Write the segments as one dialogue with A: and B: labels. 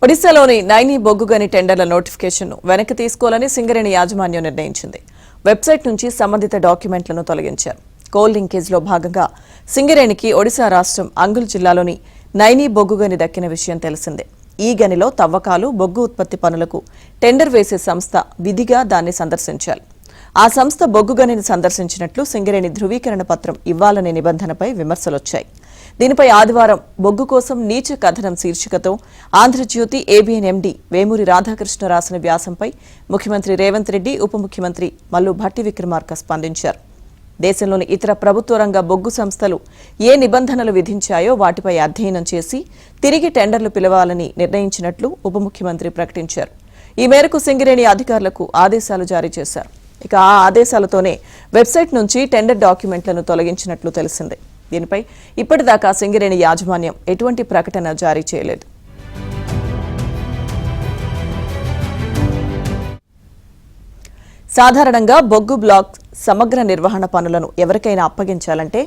A: ఒడిశాలోని నైని బొగ్గుగని టెండర్ల నోటిఫికేషన్ను వెనక్కి తీసుకోవాలని సింగరేణి యాజమాన్యం నిర్ణయించింది. వెబ్సైట్ నుంచి సంబంధిత డాక్యుమెంట్లను తొలగించారు. కోల్ లింకేజ్లో భాగంగా సింగరేణికి ఒడిశా రాష్ట్రం అంగుల్ జిల్లాలోని నైని బొగ్గుగని దక్కిన విషయం తెలిసిందే. ఈ గనిలో తవ్వకాలు, బొగ్గు ఉత్పత్తి పనులకు టెండర్ వేసే సంస్థ విధిగా దాన్ని సందర్శించాలి. ఆ సంస్థ బొగ్గుగనిని సందర్శించినట్లు సింగరేణి ధృవీకరణ పత్రం ఇవ్వాలనే నిబంధనపై విమర్శలొచ్చాయి. దీనిపై ఆదివారం బొగ్గు కోసం నీచ కథనం శీర్షికతో ఆంధ్రజ్యోతి ఏబిఎన్ ఎండి వేమూరి రాధాకృష్ణ రాసిన వ్యాసంపై ముఖ్యమంత్రి రేవంత్ రెడ్డి, ఉప ముఖ్యమంత్రి మల్లు భట్టి విక్రమార్క స్పందించారు. దేశంలోని ఇతర ప్రభుత్వ రంగ బొగ్గు సంస్థలు ఏ నిబంధనలు విధించాయో వాటిపై అధ్యయనం చేసి తిరిగి టెండర్లు పిలవాలని నిర్ణయించినట్లు ఉప ముఖ్యమంత్రి ప్రకటించారు. ఈ మేరకు సింగరేణి అధికారులకు ఆదేశాలు జారీ చేశారు. ఇక ఆ ఆదేశాలతోనే వెబ్సైట్ నుంచి టెండర్ డాక్యుమెంట్లను తొలగించినట్లు తెలిసింది. దీనిపై ఇప్పటిదాకా సింగరేణి యాజమాన్యం ఎటువంటి ప్రకటన జారీ చేయలేదు. సాధారణంగా బొగ్గు బ్లాక్ సమగ్ర నిర్వహణ పనులను ఎవరికైనా అప్పగించాలంటే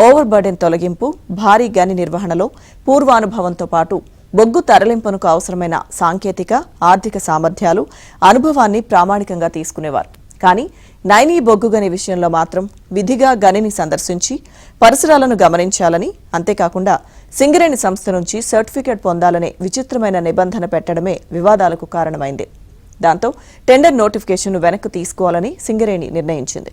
A: ఓవర్ బర్డెన్ తొలగింపు, భారీ గని నిర్వహణలో పూర్వానుభవంతో పాటు బొగ్గు తరలింపునకు అవసరమైన సాంకేతిక, ఆర్థిక సామర్థ్యాలు, అనుభవాన్ని ప్రామాణికంగా తీసుకునేవారు. కానీ నైని బొగ్గుగని విషయంలో మాత్రం విధిగా గనిని సందర్శించి పరిసరాలను గమనించాలని, అంతేకాకుండా సింగరేణి సంస్థ నుంచి సర్టిఫికేట్ పొందాలనే విచిత్రమైన నిబంధన పెట్టడమే వివాదాలకు కారణమైంది. దాంతో టెండర్ నోటిఫికేషన్ను వెనక్కు తీసుకోవాలని సింగరేణి నిర్ణయించింది.